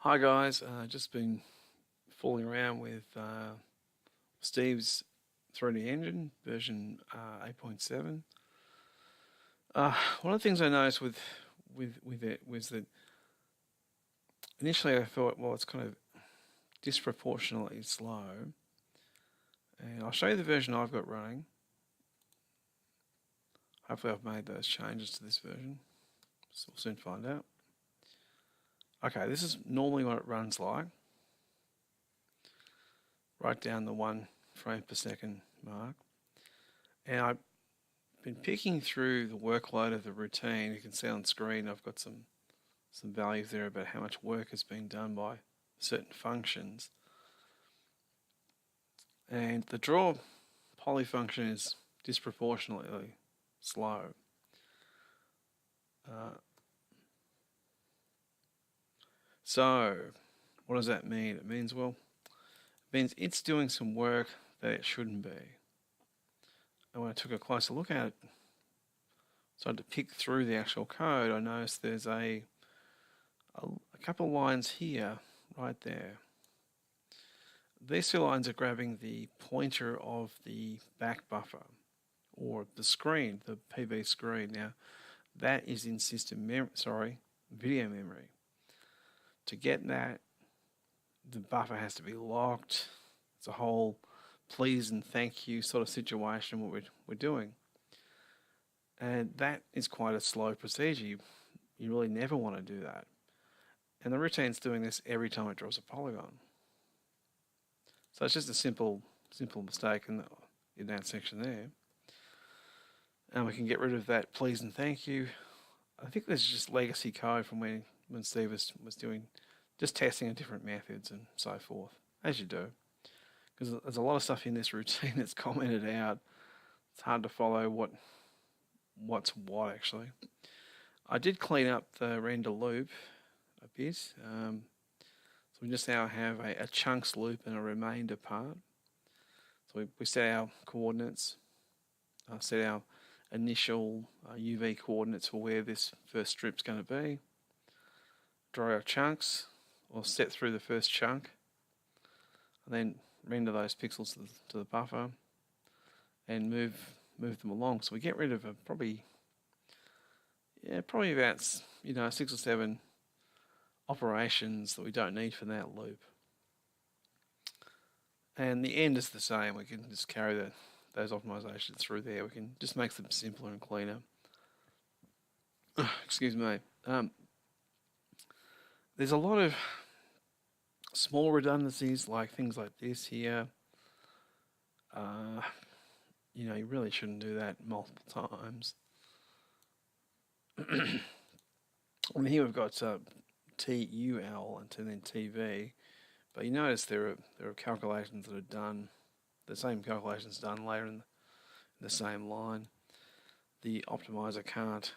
Hi guys, just been fooling around with Steve's 3D engine version 8.7. One of the things I noticed with it was that initially I thought, well, it's kind of disproportionately slow, and I'll show you the version I've got running. Hopefully, I've made those changes to this version, so we'll soon find out. Okay, this is normally what it runs like, right down the 1 frame per second mark. And I've been picking through the workload of the routine. You can see on screen I've got some values there about how much work has been done by certain functions. And the draw poly function is disproportionately slow. So what does that mean? It means, well, it means it's doing some work that it shouldn't be. And when I took a closer look at it, started to pick through the actual code, I noticed there's a couple of lines here, right there. These two lines are grabbing the pointer of the back buffer, or the screen, the PB screen. Now, that is in video memory. To get that, the buffer has to be locked. It's a whole please and thank you sort of situation what we're doing. And that is quite a slow procedure. You really never want to do that. And the routine's doing this every time it draws a polygon. So it's just a simple mistake in that section there. And we can get rid of that please and thank you. I think this is just legacy code from when Steve was doing just testing of different methods and so forth, as you do. Because there's a lot of stuff in this routine that's commented out. It's hard to follow what's what actually. I did clean up the render loop a bit. So we just now have a chunks loop and a remainder part. So we set our coordinates, set our initial UV coordinates for where this first strip's going to be. Draw our chunks, or set through the first chunk, and then render those pixels to the buffer, and move them along. So we get rid of probably about 6 or 7 operations that we don't need for that loop. And the end is the same. We can just carry those optimizations through there. We can just make them simpler and cleaner. Excuse me. There's a lot of small redundancies, like things like this here. You really shouldn't do that multiple times. I mean, here we've got TUL and then TV, but you notice there are calculations that are done, the same calculations done later in the same line. The optimizer can't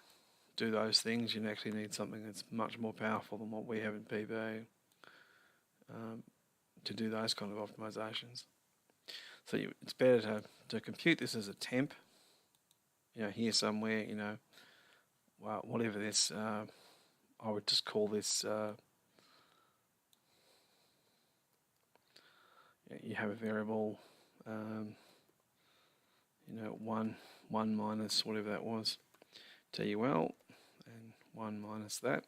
do those things. You actually need something that's much more powerful than what we have in PB to do those kind of optimizations. So it's better to compute this as a temp, here somewhere, well, whatever this, I would just call this, you have a variable, 1 minus whatever that was, TUL, and 1 minus that.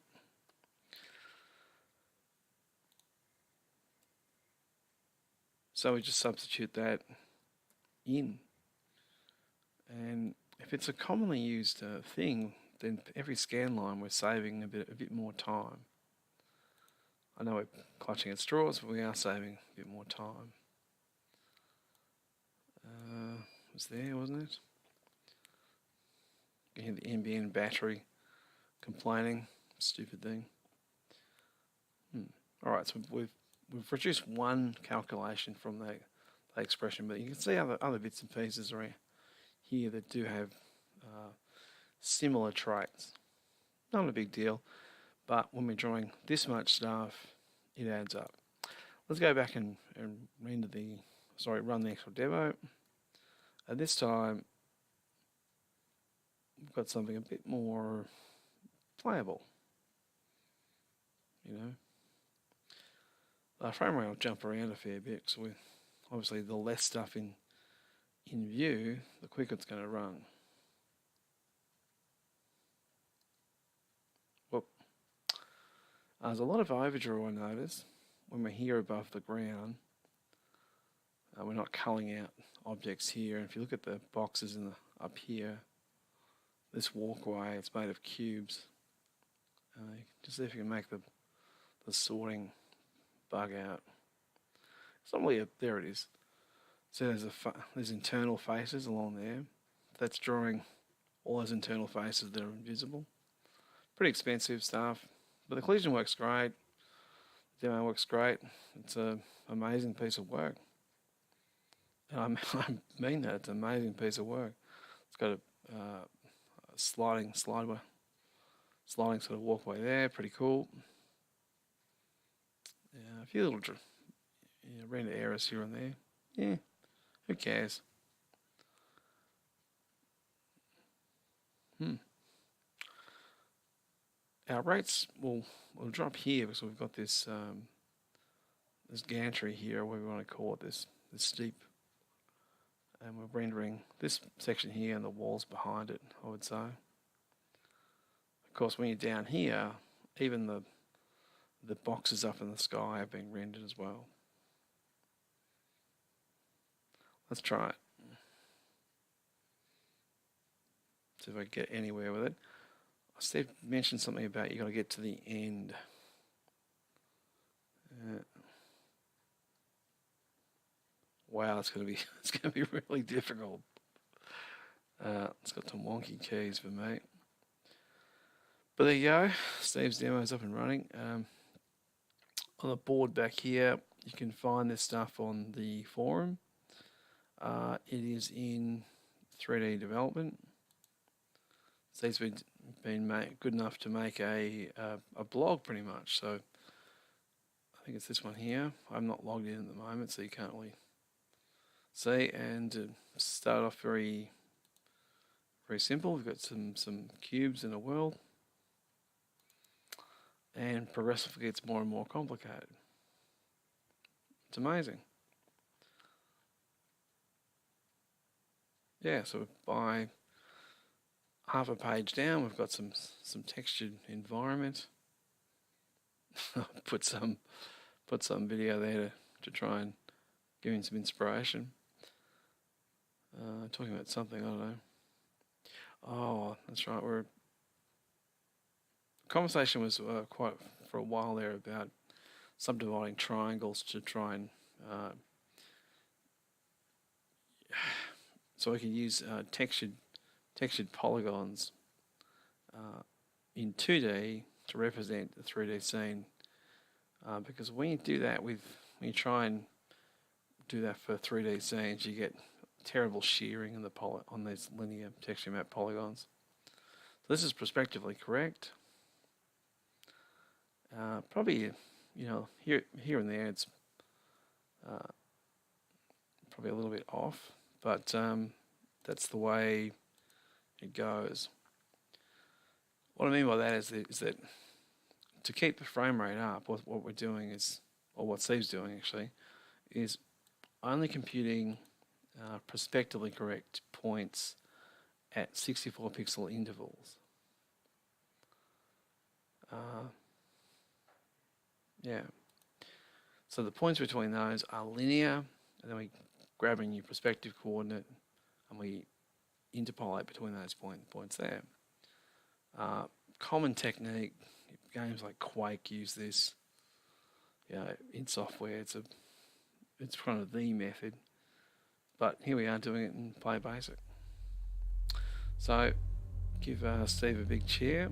So we just substitute that in. And if it's a commonly used thing, then every scan line we're saving a bit more time. I know we're clutching at straws, but we are saving a bit more time. It was there, wasn't it? You hear the NBN battery complaining. Stupid thing. Alright, so we've reduced one calculation from that expression, but you can see other bits and pieces around here that do have similar traits. Not a big deal, but when we're drawing this much stuff, it adds up. Let's go back and run the actual demo. And this time, we've got something a bit more playable. frame rate will jump around a fair bit, so obviously the less stuff in view, the quicker it's going to run. Whoop. There's a lot of overdraw, I notice, when we're here above the ground. We're not culling out objects here. And if you look at the boxes up here, this walkway, it's made of cubes. Just see if you can make the sorting bug out. It's not really there it is. So there's internal faces along there. That's drawing all those internal faces that are invisible. Pretty expensive stuff, but the collision works great. The demo works great. It's an amazing piece of work. And I mean that, it's an amazing piece of work. It's got a sliding sort of walkway there, pretty cool. A few little random errors here and there. Yeah, who cares? Our rates will drop here because we've got this this gantry here, what we want to call it, this steep, and we're rendering this section here and the walls behind it, I would say. Of course, when you're down here, even the boxes up in the sky have been rendered as well. Let's try it. See if I can get anywhere with it. Steve mentioned something about you got to get to the end. Wow, it's gonna be really difficult. It's got some wonky keys for me. But there you go. Steve's demo is up and running. On the board back here, you can find this stuff on the forum. It is in 3D development. Steve's been good enough to make a blog pretty much. So I think it's this one here. I'm not logged in at the moment, so you can't really see. And to start off very simple, we've got some cubes in a world, and progressively gets more and more complicated. It's amazing. Yeah, so by half a page down, we've got some textured environment. put some video there to try and give him some inspiration. Talking about something, I don't know. Oh, that's right. Conversation was quite for a while there about subdividing triangles to try and so we can use textured polygons in 2D to represent the 3D scene, because when you do that when you try and do that for 3D scenes, you get terrible shearing in on these linear texture map polygons. So this is prospectively correct. Probably, here and there it's probably a little bit off, but that's the way it goes. What I mean by that is that to keep the frame rate up, what we're doing is, or what Steve's doing actually, is only computing prospectively correct points at 64 pixel intervals. Yeah. So the points between those are linear, and then we grab a new perspective coordinate and we interpolate between those points there. Common technique, games like Quake use this. In software, it's kind of the method, but here we are doing it in PlayBasic. So give Steve a big cheer,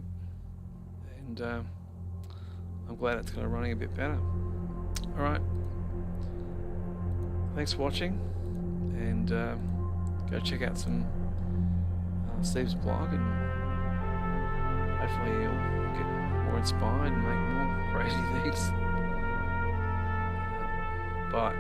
and I'm glad it's kind of running a bit better. All right, thanks for watching, and go check out some Steve's blog, and hopefully you'll get more inspired and make more crazy things. Bye.